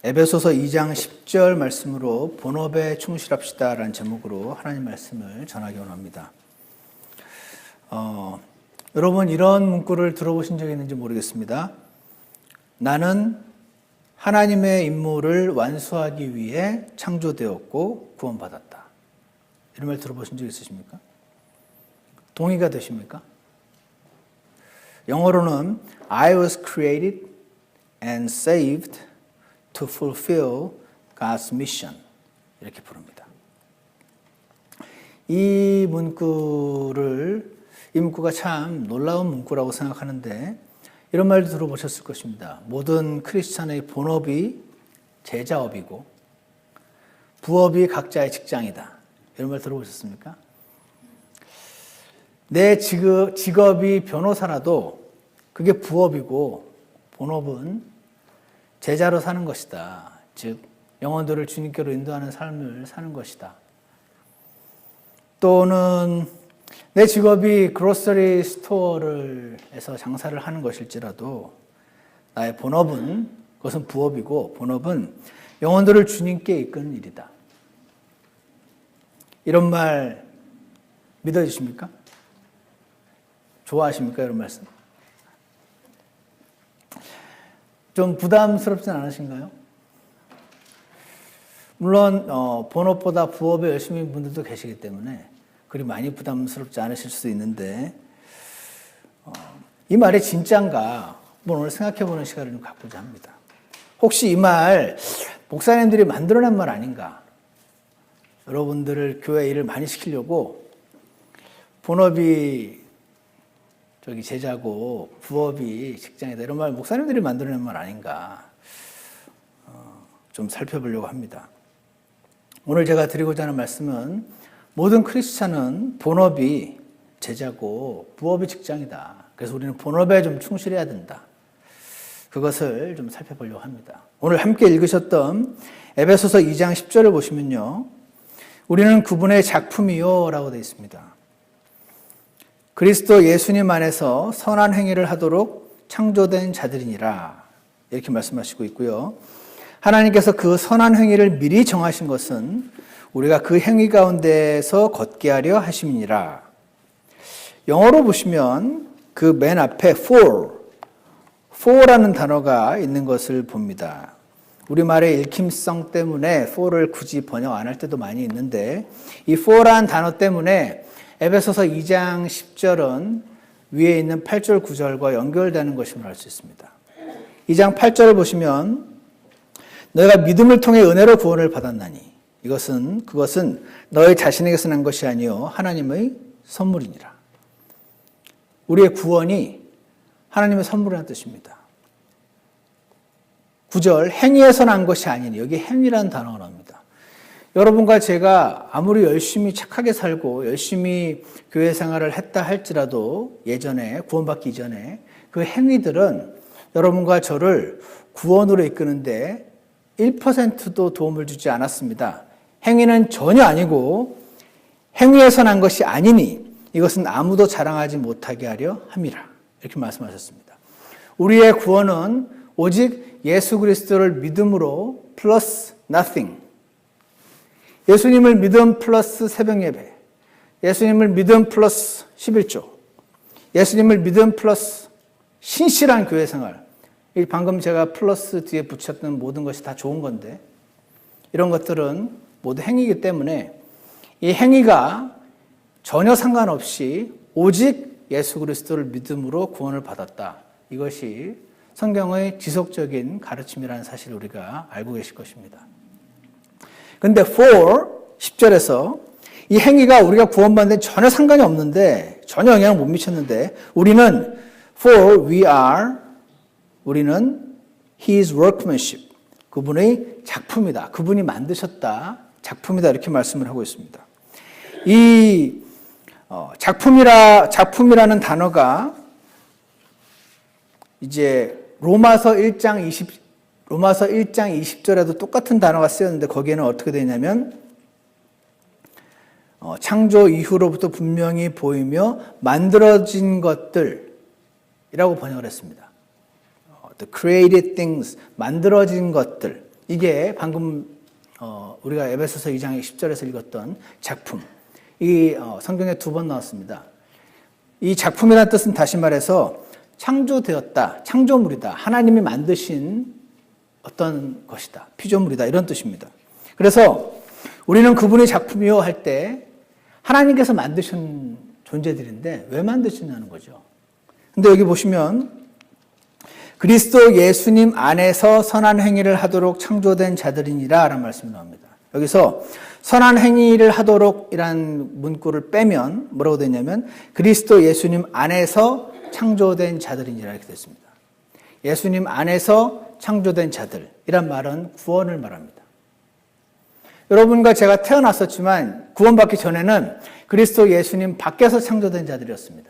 에베소서 2장 10절 말씀으로 본업에 충실합시다 라는 제목으로 하나님 말씀을 전하기 원합니다. 여러분 이런 문구를 들어보신 적이 있는지 모르겠습니다. 나는 하나님의 임무를 완수하기 위해 창조되었고 구원받았다. 이런 말 들어보신 적 있으십니까? 동의가 되십니까? 영어로는 I was created and saved to fulfill God's mission. 이렇게 부릅니다. 이 문구가 참 놀라운 문구라고 생각하는데 이런 말도 들어보셨을 것입니다. 모든 크리스찬의 본업이 제자업이고 부업이 각자의 직장이다. 이런 말 들어보셨습니까? 내 직업이 변호사라도 그게 부업이고 본업은 제자로 사는 것이다. 즉 영혼들을 주님께로 인도하는 삶을 사는 것이다. 또는 내 직업이 그로서리 스토어에서 장사를 하는 것일지라도 나의 본업은 그것은 부업이고 본업은 영혼들을 주님께 이끄는 일이다. 이런 말 믿어지십니까? 좋아하십니까? 이런 말씀. 좀 부담스럽진 않으신가요? 물론 본업보다 부업에 열심히 분들도 계시기 때문에 그리 많이 부담스럽지 않으실 수도 있는데 이 말이 진짜인가 오늘 생각해보는 시간을 좀 갖고자 합니다. 혹시 이 말 목사님들이 만들어낸 말 아닌가? 여러분들을 교회 일을 많이 시키려고 본업이 제자고 부업이 직장이다. 이런 말 목사님들이 만들어낸 말 아닌가 좀 살펴보려고 합니다. 오늘 제가 드리고자 하는 말씀은 모든 크리스찬은 본업이 제자고 부업이 직장이다. 그래서 우리는 본업에 좀 충실해야 된다. 그것을 좀 살펴보려고 합니다. 오늘 함께 읽으셨던 에베소서 2장 10절을 보시면요. 우리는 그분의 작품이요 라고 되어 있습니다. 그리스도 예수님 안에서 선한 행위를 하도록 창조된 자들이니라 이렇게 말씀하시고 있고요. 하나님께서 그 선한 행위를 미리 정하신 것은 우리가 그 행위 가운데서 걷게 하려 하심이니라. 영어로 보시면 그 맨 앞에 for라는 단어가 있는 것을 봅니다. 우리말의 읽힘성 때문에 for를 굳이 번역 안 할 때도 많이 있는데 이 for라는 단어 때문에 에베소서 2장 10절은 위에 있는 8절 9절과 연결되는 것임을 알 수 있습니다. 2장 8절을 보시면 너희가 믿음을 통해 은혜로 구원을 받았나니 그것은 너희 자신에게서 난 것이 아니요 하나님의 선물이니라. 우리의 구원이 하나님의 선물이라는 뜻입니다. 9절 행위에서 난 것이 아니니 여기 행위라는 단어가 나옵니다. 여러분과 제가 아무리 열심히 착하게 살고 열심히 교회 생활을 했다 할지라도 예전에 구원받기 이전에 그 행위들은 여러분과 저를 구원으로 이끄는데 1%도 도움을 주지 않았습니다. 행위는 전혀 아니고 행위에서 난 것이 아니니 이것은 아무도 자랑하지 못하게 하려 함이라. 이렇게 말씀하셨습니다. 우리의 구원은 오직 예수 그리스도를 믿음으로 플러스 nothing. 예수님을 믿음 플러스 새벽 예배, 예수님을 믿음 플러스 11조, 예수님을 믿음 플러스 신실한 교회 생활. 방금 제가 플러스 뒤에 붙였던 모든 것이 다 좋은 건데 이런 것들은 모두 행위이기 때문에 이 행위가 전혀 상관없이 오직 예수 그리스도를 믿음으로 구원을 받았다. 이것이 성경의 지속적인 가르침이라는 사실을 우리가 알고 계실 것입니다. 근데 10절에서 이 행위가 우리가 구원받는 데 전혀 상관이 없는데 전혀 영향을 못 미쳤는데 우리는 His workmanship, 그분의 작품이다. 그분이 만드셨다. 작품이다. 이렇게 말씀을 하고 있습니다. 이 작품이라는 단어가 이제 로마서 1장 20절에도 똑같은 단어가 쓰였는데 거기에는 어떻게 되냐면 창조 이후로부터 분명히 보이며 만들어진 것들이라고 번역을 했습니다. The created things, 만들어진 것들. 이게 방금 우리가 에베소서 2장 10절에서 읽었던 작품. 이 성경에 2번 나왔습니다. 이 작품이라는 뜻은 다시 말해서 창조되었다, 창조물이다, 하나님이 만드신 어떤 것이다, 피조물이다, 이런 뜻입니다. 그래서 우리는 그분의 작품이요 할 때 하나님께서 만드신 존재들인데 왜 만드시냐는 거죠. 근데 여기 보시면 그리스도 예수님 안에서 선한 행위를 하도록 창조된 자들이니라 라는 말씀이 나옵니다. 여기서 선한 행위를 하도록 이란 문구를 빼면 뭐라고 되냐면 그리스도 예수님 안에서 창조된 자들이니라 이렇게 됐습니다. 예수님 안에서 창조된 자들 이란 말은 구원을 말합니다. 여러분과 제가 태어났었지만 구원받기 전에는 그리스도 예수님 밖에서 창조된 자들이었습니다.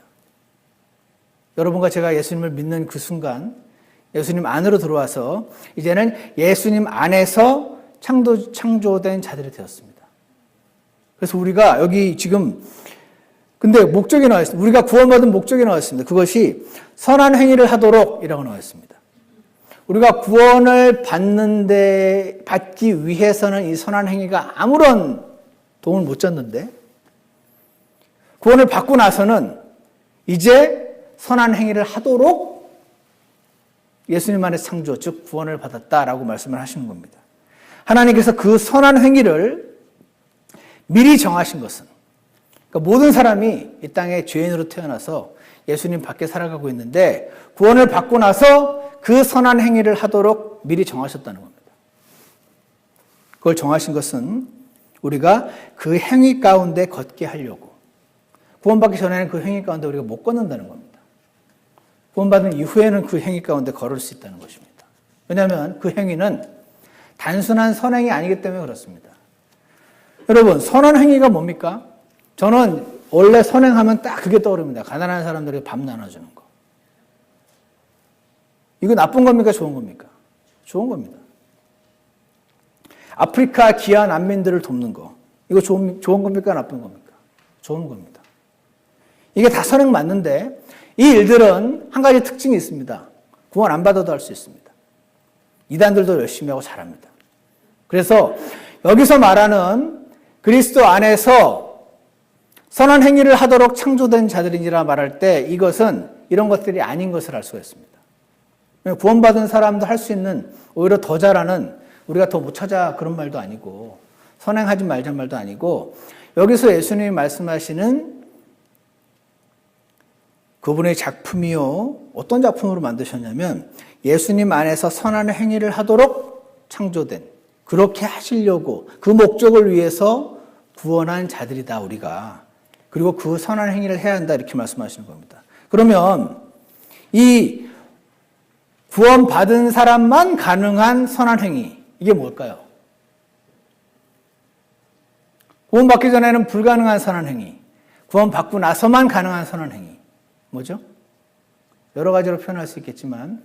여러분과 제가 예수님을 믿는 그 순간 예수님 안으로 들어와서 이제는 예수님 안에서 창조된 자들이 되었습니다. 그래서 우리가 여기 지금 근데 목적이 나와 있습니다. 우리가 구원받은 목적이 나와 있습니다. 그것이 선한 행위를 하도록 이라고 나와 있습니다. 우리가 구원을 받기 위해서는 이 선한 행위가 아무런 도움을 못 줬는데 구원을 받고 나서는 이제 선한 행위를 하도록 예수님 안에 창조, 즉 구원을 받았다라고 말씀을 하시는 겁니다. 하나님께서 그 선한 행위를 미리 정하신 것은 그러니까 모든 사람이 이 땅에 죄인으로 태어나서 예수님 밖에 살아가고 있는데 구원을 받고 나서 그 선한 행위를 하도록 미리 정하셨다는 겁니다. 그걸 정하신 것은 우리가 그 행위 가운데 걷게 하려고 구원받기 전에는 그 행위 가운데 우리가 못 걷는다는 겁니다. 구원받은 이후에는 그 행위 가운데 걸을 수 있다는 것입니다. 왜냐하면 그 행위는 단순한 선행이 아니기 때문에 그렇습니다. 여러분, 선한 행위가 뭡니까? 저는 원래 선행하면 딱 그게 떠오릅니다. 가난한 사람들에게 밥 나눠주는 거. 이거 나쁜 겁니까? 좋은 겁니까? 좋은 겁니다. 아프리카 기아 난민들을 돕는 거. 이거 좋은 겁니까? 나쁜 겁니까? 좋은 겁니다. 이게 다 선행 맞는데 이 일들은 한 가지 특징이 있습니다. 구원 안 받아도 할 수 있습니다. 이단들도 열심히 하고 잘합니다. 그래서 여기서 말하는 그리스도 안에서 선한 행위를 하도록 창조된 자들이니라 말할 때 이것은 이런 것들이 아닌 것을 알 수가 있습니다. 구원받은 사람도 할 수 있는 오히려 더 잘하는 우리가 더 못 찾아 그런 말도 아니고 선행하지 말자 말도 아니고 여기서 예수님이 말씀하시는 그분의 작품이요. 어떤 작품으로 만드셨냐면 예수님 안에서 선한 행위를 하도록 창조된 그렇게 하시려고 그 목적을 위해서 구원한 자들이다 우리가. 그리고 그 선한 행위를 해야 한다 이렇게 말씀하시는 겁니다. 그러면 이 구원받은 사람만 가능한 선한 행위 이게 뭘까요? 구원받기 전에는 불가능한 선한 행위, 구원받고 나서만 가능한 선한 행위 뭐죠? 여러 가지로 표현할 수 있겠지만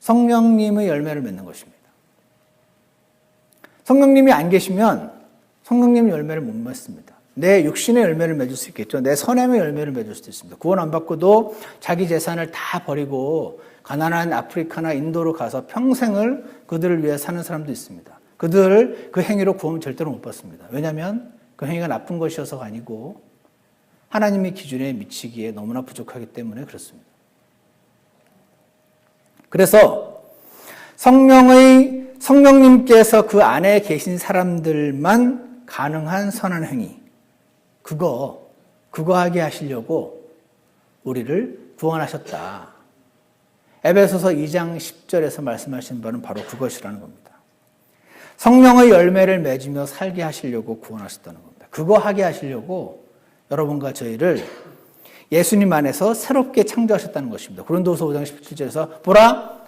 성령님의 열매를 맺는 것입니다. 성령님이 안 계시면 성령님 열매를 못 맺습니다. 내 육신의 열매를 맺을 수 있겠죠. 내 선함의 열매를 맺을 수도 있습니다. 구원 안 받고도 자기 재산을 다 버리고 가난한 아프리카나 인도로 가서 평생을 그들을 위해 사는 사람도 있습니다. 그들 그 행위로 구원을 절대로 못 받습니다. 왜냐하면 그 행위가 나쁜 것이어서가 아니고 하나님의 기준에 미치기에 너무나 부족하기 때문에 그렇습니다. 그래서 성령님께서 그 안에 계신 사람들만 가능한 선한 행위 그거 하게 하시려고 우리를 구원하셨다. 에베소서 2장 10절에서 말씀하신 바는 바로 그것이라는 겁니다. 성령의 열매를 맺으며 살게 하시려고 구원하셨다는 겁니다. 그거 하게 하시려고 여러분과 저희를 예수님 안에서 새롭게 창조하셨다는 것입니다. 고린도서 5장 17절에서 보라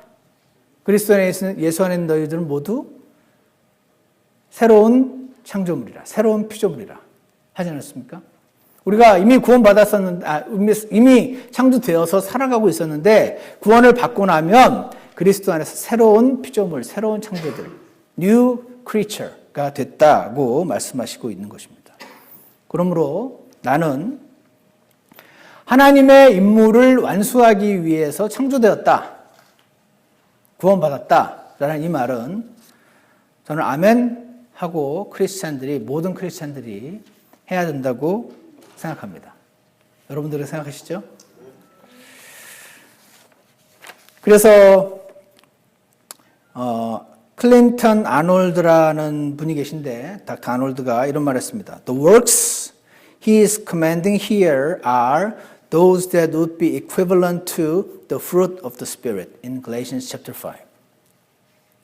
그리스도 안에 예수 안에 있는 너희들은 모두 새로운 창조물이라 새로운 피조물이라 하지 않았습니까? 우리가 이미 구원받았었는데 이미 창조되어서 살아가고 있었는데 구원을 받고 나면 그리스도 안에서 새로운 피조물, 새로운 창조들 New creature가 됐다고 말씀하시고 있는 것입니다. 그러므로 나는 하나님의 임무를 완수하기 위해서 창조되었다. 구원받았다. 라는 이 말은 저는 아멘 하고 모든 크리스찬들이 해야 된다고 생각합니다. 여러분들은 생각하시죠? 그래서 클린턴 아놀드라는 분이 계신데 닥터 아놀드가 이런 말을 했습니다. The works he is commanding here are those that would be equivalent to the fruit of the Spirit in Galatians chapter 5.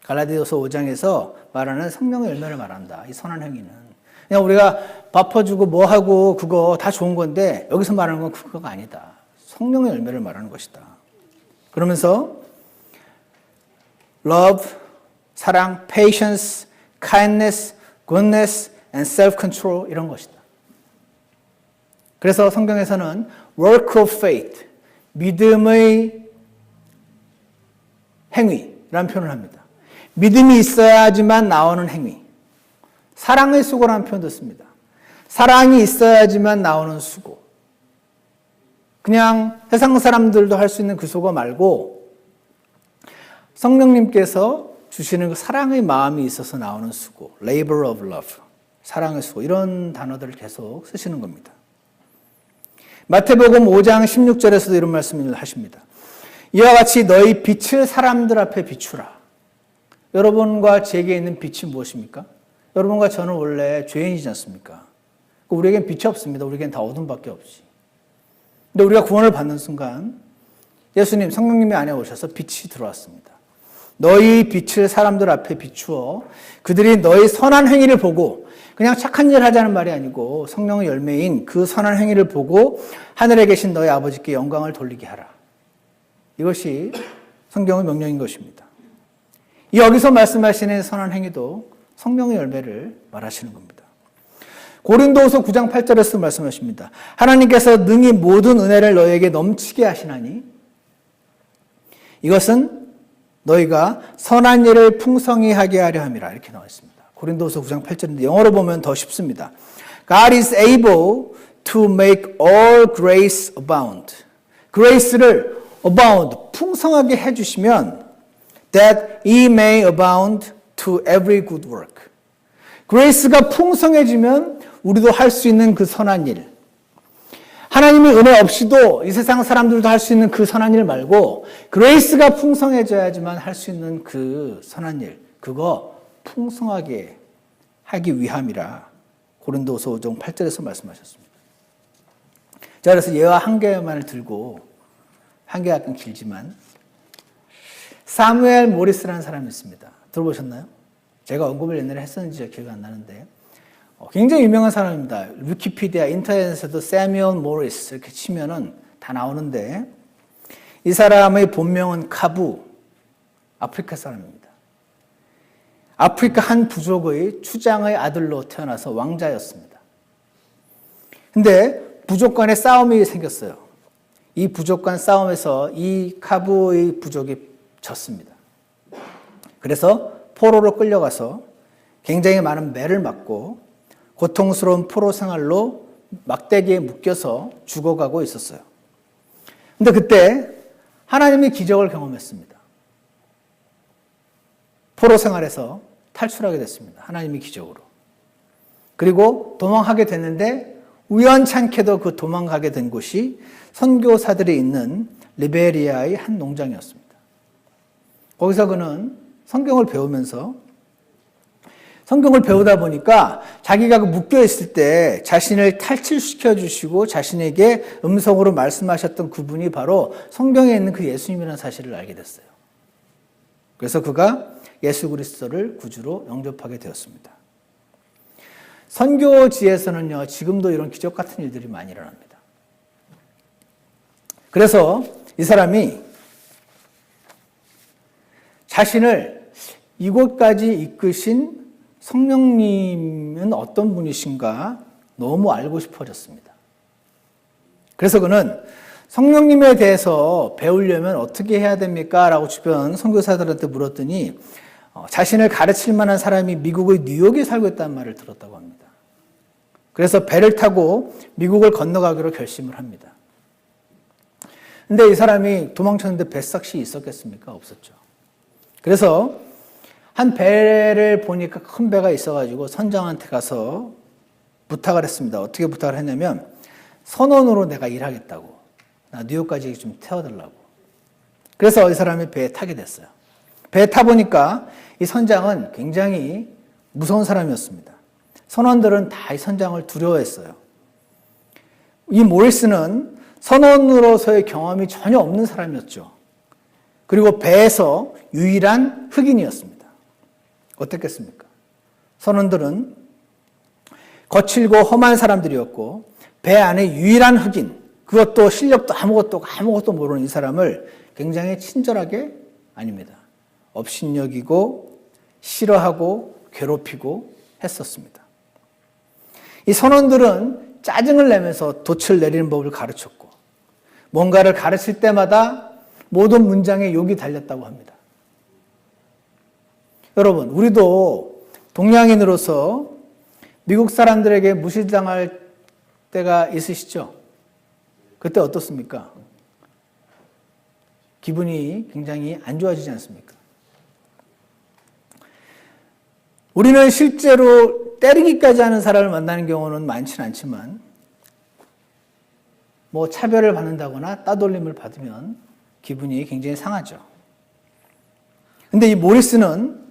갈라디아서 5장에서 말하는 성령의 열매를 말한다. 이 선한 행위는. 그냥 우리가 밥 퍼주고 뭐 하고 그거 다 좋은 건데 여기서 말하는 건 그거가 아니다. 성령의 열매를 말하는 것이다. 그러면서 love, 사랑, patience, kindness, goodness, and self-control 이런 것이다. 그래서 성경에서는 work of faith, 믿음의 행위라는 표현을 합니다. 믿음이 있어야지만 나오는 행위. 사랑의 수고라는 표현도 씁니다. 사랑이 있어야지만 나오는 수고. 그냥 세상 사람들도 할 수 있는 그 수고 말고 성령님께서 주시는 그 사랑의 마음이 있어서 나오는 수고. labor of love. 사랑의 수고. 이런 단어들을 계속 쓰시는 겁니다. 마태복음 5장 16절에서도 이런 말씀을 하십니다. 이와 같이 너희 빛을 사람들 앞에 비추라. 여러분과 제게 있는 빛이 무엇입니까? 여러분과 저는 원래 죄인이지 않습니까? 우리에겐 빛이 없습니다. 우리에겐 다 어둠밖에 없지. 근데 우리가 구원을 받는 순간 예수님, 성령님이 안에 오셔서 빛이 들어왔습니다. 너희 빛을 사람들 앞에 비추어 그들이 너희 선한 행위를 보고 그냥 착한 일 하자는 말이 아니고 성령의 열매인 그 선한 행위를 보고 하늘에 계신 너희 아버지께 영광을 돌리게 하라. 이것이 성경의 명령인 것입니다. 여기서 말씀하시는 선한 행위도 성령의 열매를 말하시는 겁니다. 고린도후서 9장 8절에서 말씀하십니다. 하나님께서 능히 모든 은혜를 너희에게 넘치게 하시나니 이것은 너희가 선한 일을 풍성히 하게 하려 함이라 이렇게 나와 있습니다. 고린도후서 9장 8절인데 영어로 보면 더 쉽습니다. God is able to make all grace abound. grace를 abound, 풍성하게 해주시면 that he may abound to every good work. 그레이스가 풍성해지면 우리도 할 수 있는 그 선한 일. 하나님의 은혜 없이도 이 세상 사람들도 할 수 있는 그 선한 일 말고 그레이스가 풍성해져야지만 할 수 있는 그 선한 일. 그거 풍성하게 하기 위함이라 고린도서 5장 8절에서 말씀하셨습니다. 자, 그래서 예화 한 개만을 들고 한 개가 약간 길지만 사무엘 모리스라는 사람이 있습니다. 들어보셨나요? 제가 언급을 옛날에 했었는지 기억이 안 나는데 굉장히 유명한 사람입니다. 위키피디아 인터넷에서도 사무엘 모리스 이렇게 치면은 다 나오는데 이 사람의 본명은 카부, 아프리카 사람입니다. 아프리카 한 부족의 추장의 아들로 태어나서 왕자였습니다. 근데 부족 간에 싸움이 생겼어요. 이 부족 간 싸움에서 이 카부의 부족이 졌습니다. 그래서 포로로 끌려가서 굉장히 많은 매를 맞고 고통스러운 포로 생활로 막대기에 묶여서 죽어가고 있었어요. 근데 그때 하나님이 기적을 경험했습니다. 포로 생활에서 탈출하게 됐습니다. 하나님이 기적으로. 그리고 도망하게 됐는데 우연찮게도 그 도망가게 된 곳이 선교사들이 있는 리베리아의 한 농장이었습니다. 거기서 그는 성경을 배우면서 성경을 배우다 보니까 자기가 묶여 있을 때 자신을 탈출시켜 주시고 자신에게 음성으로 말씀하셨던 그분이 바로 성경에 있는 그 예수님이라는 사실을 알게 됐어요. 그래서 그가 예수 그리스도를 구주로 영접하게 되었습니다. 선교지에서는요, 지금도 이런 기적 같은 일들이 많이 일어납니다. 그래서 이 사람이 자신을 이곳까지 이끄신 성령님은 어떤 분이신가 너무 알고 싶어졌습니다. 그래서 그는 성령님에 대해서 배우려면 어떻게 해야 됩니까? 라고 주변 선교사들한테 물었더니 자신을 가르칠 만한 사람이 미국의 뉴욕에 살고 있다는 말을 들었다고 합니다. 그래서 배를 타고 미국을 건너가기로 결심을 합니다. 근데 이 사람이 도망쳤는데 뱃삭시 있었겠습니까? 없었죠. 그래서 한 배를 보니까 큰 배가 있어가지고 선장한테 가서 부탁을 했습니다. 어떻게 부탁을 했냐면 선원으로 내가 일하겠다고. 나 뉴욕까지 좀 태워달라고. 그래서 이 사람이 배에 타게 됐어요. 배에 타보니까 이 선장은 굉장히 무서운 사람이었습니다. 선원들은 다 이 선장을 두려워했어요. 이 모리스는 선원으로서의 경험이 전혀 없는 사람이었죠. 그리고 배에서 유일한 흑인이었습니다. 어땠겠습니까? 선원들은 거칠고 험한 사람들이었고 배 안에 유일한 흑인, 그것도 실력도 아무것도 모르는 이 사람을 굉장히 친절하게 아닙니다. 업신여기고 싫어하고 괴롭히고 했었습니다. 이 선원들은 짜증을 내면서 돛을 내리는 법을 가르쳤고 뭔가를 가르칠 때마다 모든 문장에 욕이 달렸다고 합니다. 여러분, 우리도 동양인으로서 미국 사람들에게 무시당할 때가 있으시죠? 그때 어떻습니까? 기분이 굉장히 안 좋아지지 않습니까? 우리는 실제로 때리기까지 하는 사람을 만나는 경우는 많지는 않지만 뭐 차별을 받는다거나 따돌림을 받으면 기분이 굉장히 상하죠. 근데 이 모리스는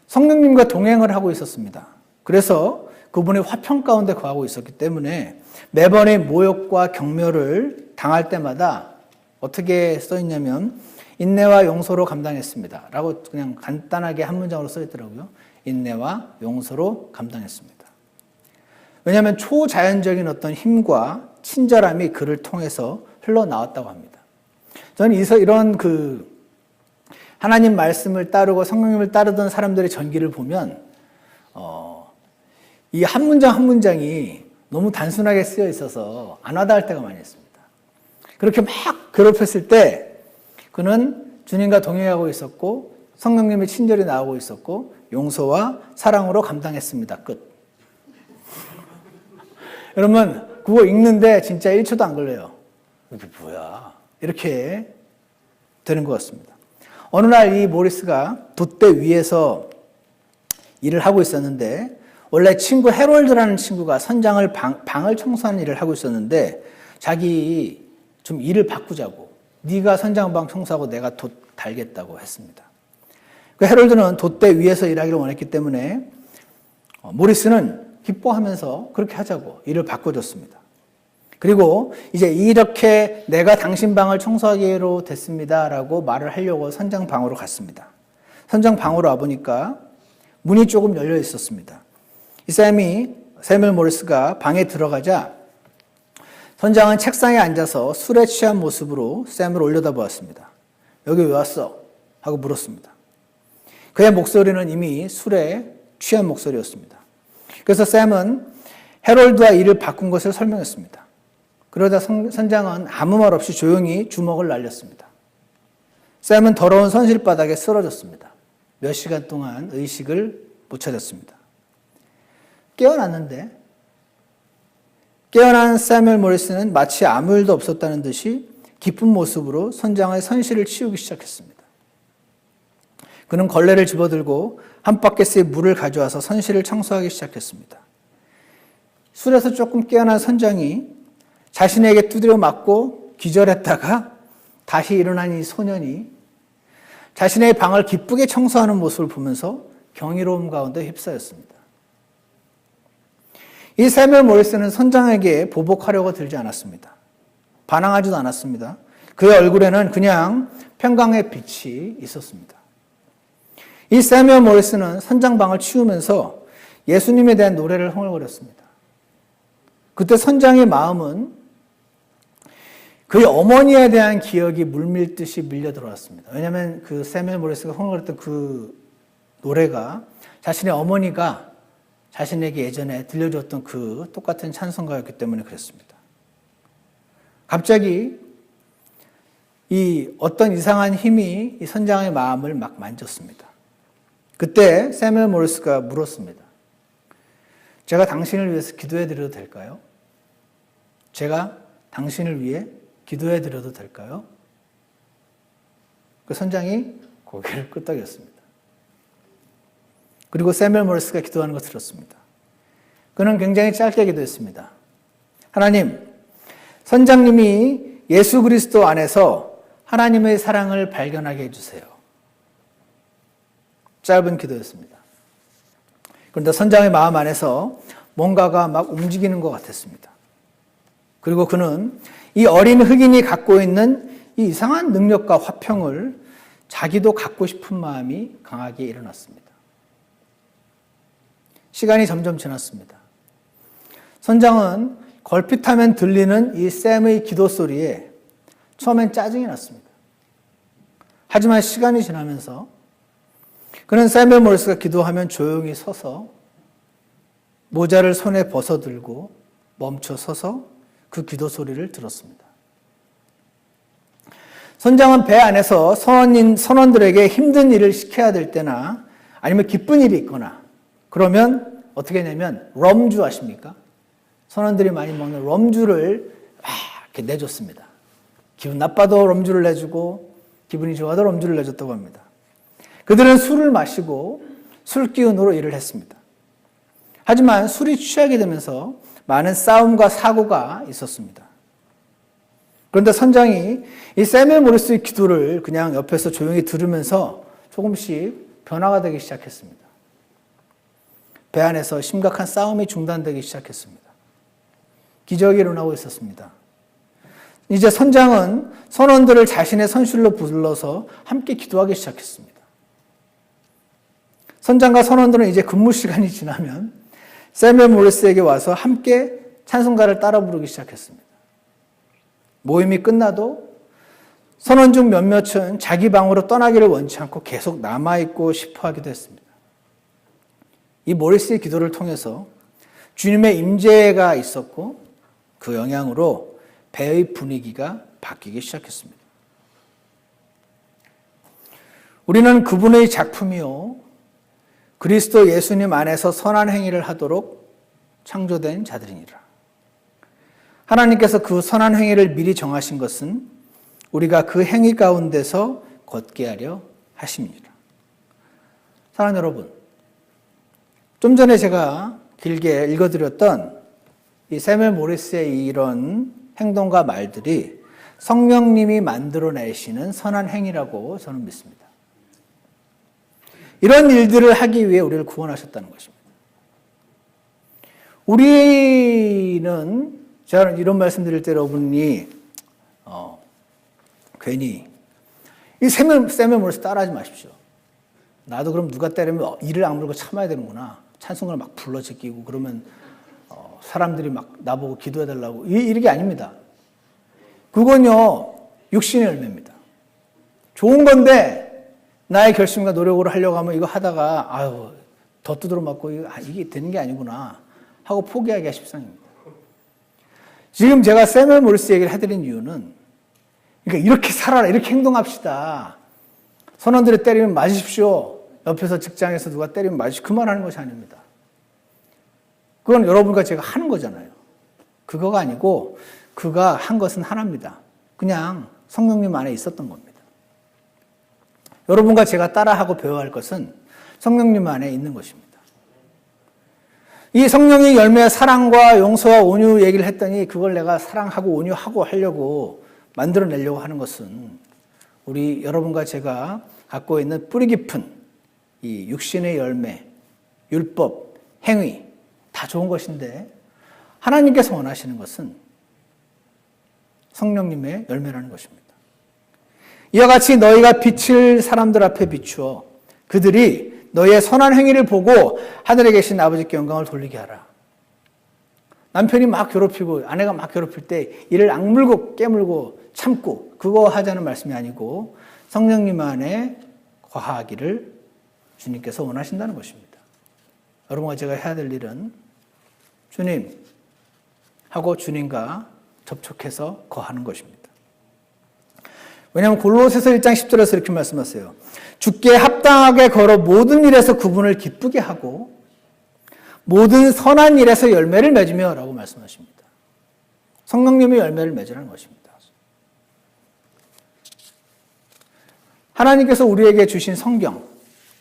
성령님과 동행을 하고 있었습니다. 그래서 그분의 화평 가운데 거하고 있었기 때문에 매번의 모욕과 경멸을 당할 때마다 어떻게 써있냐면 인내와 용서로 감당했습니다. 라고 그냥 간단하게 한 문장으로 써있더라고요. 인내와 용서로 감당했습니다. 왜냐하면 초자연적인 어떤 힘과 친절함이 그를 통해서 흘러나왔다고 합니다. 저는 이런 하나님 말씀을 따르고 성령님을 따르던 사람들의 전기를 보면 이 한 문장 한 문장이 너무 단순하게 쓰여 있어서 안 와닿을 때가 많이 있습니다. 그렇게 막 괴롭혔을 때 그는 주님과 동행하고 있었고 성령님의 친절이 나오고 있었고 용서와 사랑으로 감당했습니다. 끝. 여러분 그거 읽는데 진짜 1초도 안 걸려요. 이게 뭐야? 이렇게 되는 것 같습니다. 어느 날 이 모리스가 돛대 위에서 일을 하고 있었는데 원래 친구 해롤드라는 친구가 선장을 방을 청소하는 일을 하고 있었는데 자기 좀 일을 바꾸자고 네가 선장방 청소하고 내가 돛 달겠다고 했습니다. 그 해롤드는 돛대 위에서 일하기를 원했기 때문에 모리스는 기뻐하면서 그렇게 하자고 일을 바꿔줬습니다. 그리고 이제 이렇게 내가 당신 방을 청소하기로 됐습니다라고 말을 하려고 선장 방으로 갔습니다. 선장 방으로 와보니까 문이 조금 열려 있었습니다. 이 세밀 모리스가 방에 들어가자 선장은 책상에 앉아서 술에 취한 모습으로 샘을 올려다보았습니다. 여기 왜 왔어? 하고 물었습니다. 그의 목소리는 이미 술에 취한 목소리였습니다. 그래서 샘은 해롤드와 일을 바꾼 것을 설명했습니다. 그러자 선장은 아무 말 없이 조용히 주먹을 날렸습니다. 샘은 더러운 선실바닥에 쓰러졌습니다. 몇 시간 동안 의식을 못 찾았습니다. 깨어났는데 깨어난 세밀 모리스는 마치 아무 일도 없었다는 듯이 기쁜 모습으로 선장의 선실을 치우기 시작했습니다. 그는 걸레를 집어들고 한 바켓의 물을 가져와서 선실을 청소하기 시작했습니다. 술에서 조금 깨어난 선장이 자신에게 두드려 맞고 기절했다가 다시 일어난 이 소년이 자신의 방을 기쁘게 청소하는 모습을 보면서 경이로움 가운데 휩싸였습니다. 이 세밀 모리스는 선장에게 보복하려고 들지 않았습니다. 반항하지도 않았습니다. 그의 얼굴에는 그냥 평강의 빛이 있었습니다. 이 세밀 모리스는 선장방을 치우면서 예수님에 대한 노래를 흥얼거렸습니다. 그때 선장의 마음은 그의 어머니에 대한 기억이 물밀듯이 밀려 들어왔습니다. 왜냐하면 그 세밀 모리스가 흥얼거렸던 그 노래가 자신의 어머니가 자신에게 예전에 들려줬던 그 똑같은 찬송가였기 때문에 그랬습니다. 갑자기 이 어떤 이상한 힘이 이 선장의 마음을 막 만졌습니다. 그때 세밀 모리스가 물었습니다. 제가 당신을 위해서 기도해 드려도 될까요? 제가 당신을 위해 기도해 드려도 될까요? 그 선장이 고개를 끄덕였습니다. 그리고 새무엘 모리스가 기도하는 것을 들었습니다. 그는 굉장히 짧게 기도했습니다. 하나님, 선장님이 예수 그리스도 안에서 하나님의 사랑을 발견하게 해주세요. 짧은 기도였습니다. 그런데 선장의 마음 안에서 뭔가가 막 움직이는 것 같았습니다. 그리고 그는 이 어린 흑인이 갖고 있는 이 이상한 능력과 화평을 자기도 갖고 싶은 마음이 강하게 일어났습니다. 시간이 점점 지났습니다. 선장은 걸핏하면 들리는 이 샘의 기도 소리에 처음엔 짜증이 났습니다. 하지만 시간이 지나면서 그는 새무엘 모리스가 기도하면 조용히 서서 모자를 손에 벗어들고 멈춰 서서 그 기도 소리를 들었습니다. 선장은 배 안에서 선원들에게 힘든 일을 시켜야 될 때나 아니면 기쁜 일이 있거나 그러면 어떻게 하냐면 럼주 아십니까? 선원들이 많이 먹는 럼주를 이렇게 내줬습니다. 기분 나빠도 럼주를 내주고 기분이 좋아도 럼주를 내줬다고 합니다. 그들은 술을 마시고 술 기운으로 일을 했습니다. 하지만 술이 취하게 되면서 많은 싸움과 사고가 있었습니다. 그런데 선장이 이 새무엘 모리스의 기도를 그냥 옆에서 조용히 들으면서 조금씩 변화가 되기 시작했습니다. 배 안에서 심각한 싸움이 중단되기 시작했습니다. 기적이 일어나고 있었습니다. 이제 선장은 선원들을 자신의 선실로 불러서 함께 기도하기 시작했습니다. 선장과 선원들은 이제 근무 시간이 지나면 새무엘 모리스에게 와서 함께 찬송가를 따라 부르기 시작했습니다. 모임이 끝나도 선원 중 몇몇은 자기 방으로 떠나기를 원치 않고 계속 남아있고 싶어 하기도 했습니다. 이 모리스의 기도를 통해서 주님의 임재가 있었고 그 영향으로 배의 분위기가 바뀌기 시작했습니다. 우리는 그분의 작품이요 그리스도 예수님 안에서 선한 행위를 하도록 창조된 자들이니라. 하나님께서 그 선한 행위를 미리 정하신 것은 우리가 그 행위 가운데서 걷게 하려 하심이니라. 사랑하는 여러분, 좀 전에 제가 길게 읽어드렸던 이 새무엘 모리스의 이런 행동과 말들이 성령님이 만들어내시는 선한 행위라고 저는 믿습니다. 이런 일들을 하기 위해 우리를 구원하셨다는 것입니다. 우리는 제가 이런 말씀 드릴 때 여러분이 괜히 이 새무엘 모리스 따라하지 마십시오. 나도 그럼 누가 때리면 이를 악물고 참아야 되는구나. 찬송가를 막 불러 제끼고 그러면 사람들이 막 나보고 기도해달라고 이게 아닙니다. 그건요 육신의 열매입니다. 좋은 건데 나의 결심과 노력으로 하려고 하면 이거 하다가 더 두드러 맞고 이게 되는 게 아니구나 하고 포기하기가 십상입니다. 지금 제가 새무엘 모리스 얘기를 해드린 이유는 그러니까 이렇게 살아라, 이렇게 행동합시다. 선원들이 때리면 맞으십시오. 옆에서 직장에서 누가 때리면 맞으십시오. 그 말하는 것이 아닙니다. 그건 여러분과 제가 하는 거잖아요. 그거가 아니고 그가 한 것은 하나입니다. 그냥 성령님 안에 있었던 겁니다. 여러분과 제가 따라하고 배워야 할 것은 성령님 안에 있는 것입니다. 이 성령의 열매의 사랑과 용서와 온유 얘기를 했더니 그걸 내가 사랑하고 온유하고 하려고 만들어내려고 하는 것은 우리 여러분과 제가 갖고 있는 뿌리 깊은 이 육신의 열매, 율법, 행위 다 좋은 것인데 하나님께서 원하시는 것은 성령님의 열매라는 것입니다. 이와 같이 너희가 빛을 사람들 앞에 비추어 그들이 너희의 선한 행위를 보고 하늘에 계신 아버지께 영광을 돌리게 하라. 남편이 막 괴롭히고 아내가 막 괴롭힐 때 이를 악물고 깨물고 참고 그거 하자는 말씀이 아니고 성령님 안에 거하기를 주님께서 원하신다는 것입니다. 여러분과 제가 해야 될 일은 주님 하고 주님과 접촉해서 거하는 것입니다. 왜냐하면 골로새서 1장 10절에서 이렇게 말씀하세요. 주께 합당하게 걸어 모든 일에서 그분을 기쁘게 하고 모든 선한 일에서 열매를 맺으며 라고 말씀하십니다. 성령님의 열매를 맺으라는 것입니다. 하나님께서 우리에게 주신 성경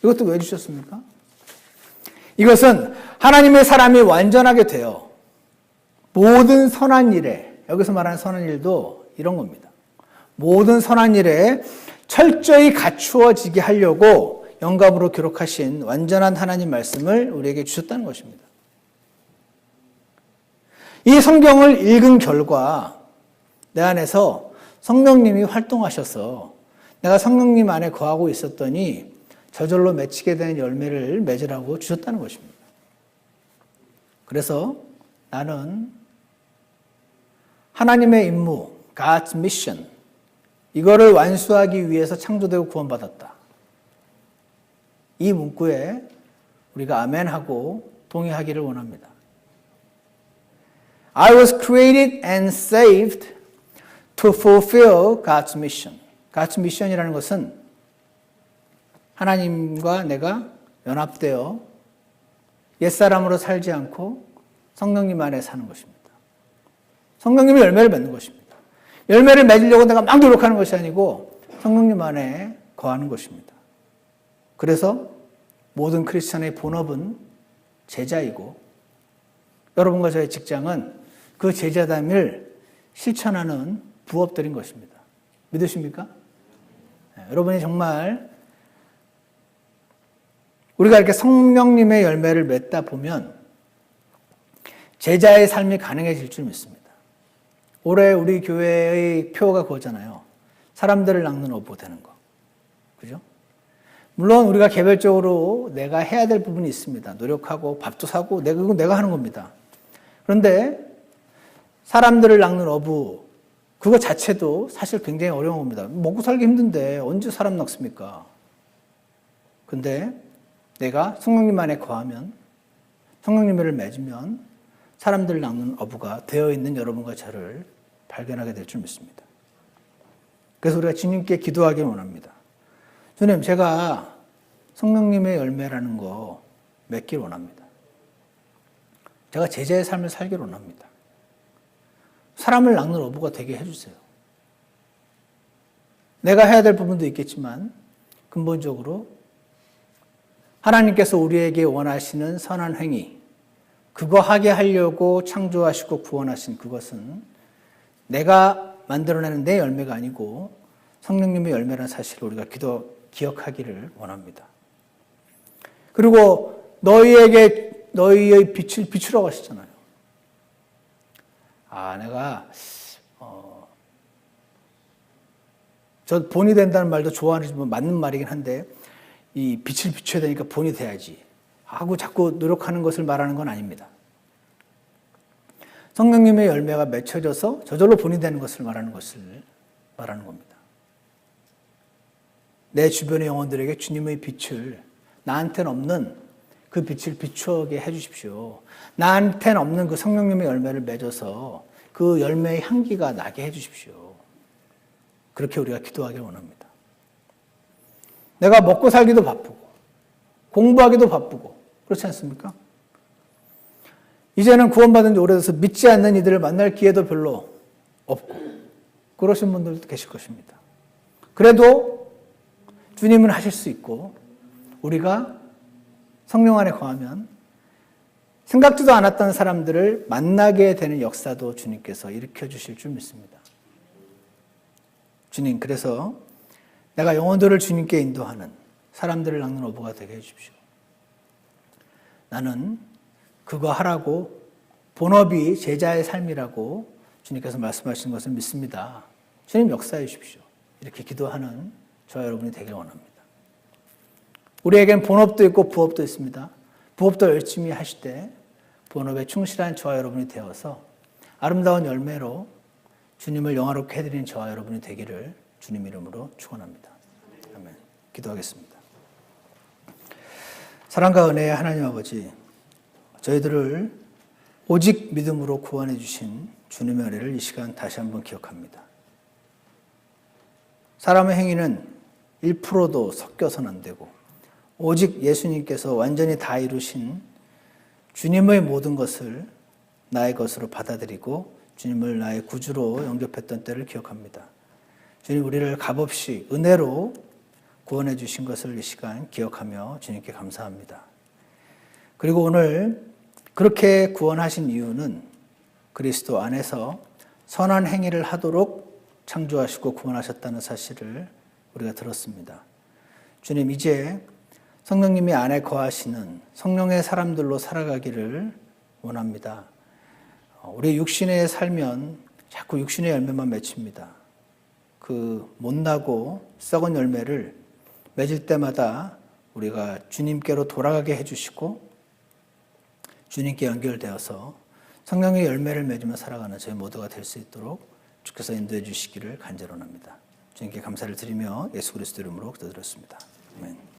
이것도 왜 주셨습니까? 이것은 하나님의 사람이 완전하게 되어 모든 선한 일에, 여기서 말하는 선한 일도 이런 겁니다. 모든 선한 일에 철저히 갖추어지게 하려고 영감으로 기록하신 완전한 하나님 말씀을 우리에게 주셨다는 것입니다. 이 성경을 읽은 결과 내 안에서 성령님이 활동하셔서 내가 성령님 안에 거하고 있었더니 저절로 맺히게 되는 열매를 맺으라고 주셨다는 것입니다. 그래서 나는 하나님의 임무, God's mission, 이거를 완수하기 위해서 창조되고 구원받았다. 이 문구에 우리가 아멘하고 동의하기를 원합니다. I was created and saved to fulfill God's mission. God's mission이라는 것은 하나님과 내가 연합되어 옛사람으로 살지 않고 성령님 안에 사는 것입니다. 성령님이 열매를 맺는 것입니다. 열매를 맺으려고 내가 막 노력하는 것이 아니고 성령님 안에 거하는 것입니다. 그래서 모든 크리스천의 본업은 제자이고 여러분과 저의 직장은 그 제자담을 실천하는 부업들인 것입니다. 믿으십니까? 네, 여러분이 정말 우리가 이렇게 성령님의 열매를 맺다 보면 제자의 삶이 가능해질 줄 믿습니다. 올해 우리 교회의 표어가 그거잖아요. 사람들을 낚는 어부 되는 거. 그죠? 물론 우리가 개별적으로 내가 해야 될 부분이 있습니다. 노력하고 밥도 사고 그건 내가 하는 겁니다. 그런데 사람들을 낚는 어부 그거 자체도 사실 굉장히 어려운 겁니다. 먹고 살기 힘든데 언제 사람 낚습니까? 근데 내가 성령님 안에 거하면 성령님을 맺으면 사람들을 낚는 어부가 되어 있는 여러분과 저를 발견하게 될 줄 믿습니다. 그래서 우리가 주님께 기도하기 원합니다. 주님, 제가 성령님의 열매라는 거 맺길 원합니다. 제가 제자의 삶을 살길 원합니다. 사람을 낚는 어부가 되게 해주세요. 내가 해야 될 부분도 있겠지만 근본적으로 하나님께서 우리에게 원하시는 선한 행위, 그거 하게 하려고 창조하시고 구원하신 그것은 내가 만들어내는 내 열매가 아니고 성령님의 열매라는 사실을 우리가 기억하기를 원합니다. 그리고 너희에게 너희의 빛을 비추라고 하시잖아요. 내가 저 본이 된다는 말도 좋아하지만 맞는 말이긴 한데 이 빛을 비춰야 되니까 본이 돼야지 하고 자꾸 노력하는 것을 말하는 건 아닙니다. 성령님의 열매가 맺혀져서 저절로 본이 되는 것을 말하는 겁니다. 내 주변의 영혼들에게 주님의 빛을 나한테는 없는 그 빛을 비추게 해주십시오. 나한테는 없는 그 성령님의 열매를 맺어서 그 열매의 향기가 나게 해주십시오. 그렇게 우리가 기도하길 원합니다. 내가 먹고 살기도 바쁘고 공부하기도 바쁘고 그렇지 않습니까? 이제는 구원받은 지 오래돼서 믿지 않는 이들을 만날 기회도 별로 없고 그러신 분들도 계실 것입니다. 그래도 주님은 하실 수 있고 우리가 성령 안에 거하면 생각지도 않았던 사람들을 만나게 되는 역사도 주님께서 일으켜 주실 줄 믿습니다. 주님, 그래서 내가 영혼들을 주님께 인도하는 사람들을 낚는 어부가 되게 해주십시오. 나는 그거 하라고 본업이 제자의 삶이라고 주님께서 말씀하신 것을 믿습니다. 주님 역사해 주십시오. 이렇게 기도하는 저와 여러분이 되길 원합니다. 우리에겐 본업도 있고 부업도 있습니다. 부업도 열심히 하실 때 본업에 충실한 저와 여러분이 되어서 아름다운 열매로 주님을 영화롭게 해드리는 저와 여러분이 되기를 주님 이름으로 축원합니다. 아멘. 기도하겠습니다. 사랑과 은혜의 하나님 아버지, 저희들을 오직 믿음으로 구원해 주신 주님의 은혜를 이 시간 다시 한번 기억합니다. 사람의 행위는 1%도 섞여서는 안 되고 오직 예수님께서 완전히 다 이루신 주님의 모든 것을 나의 것으로 받아들이고 주님을 나의 구주로 영접했던 때를 기억합니다. 주님, 우리를 값없이 은혜로 구원해 주신 것을 이 시간 기억하며 주님께 감사합니다. 그리고 오늘 그렇게 구원하신 이유는 그리스도 안에서 선한 행위를 하도록 창조하시고 구원하셨다는 사실을 우리가 들었습니다. 주님, 이제 성령님이 안에 거하시는 성령의 사람들로 살아가기를 원합니다. 우리 육신에 살면 자꾸 육신의 열매만 맺힙니다. 그 못나고 썩은 열매를 맺을 때마다 우리가 주님께로 돌아가게 해주시고 주님께 연결되어서 성령의 열매를 맺으며 살아가는 저희 모두가 될 수 있도록 주께서 인도해 주시기를 간절히 원합니다. 주님께 감사를 드리며 예수 그리스도 이름으로 기도드렸습니다. 아멘.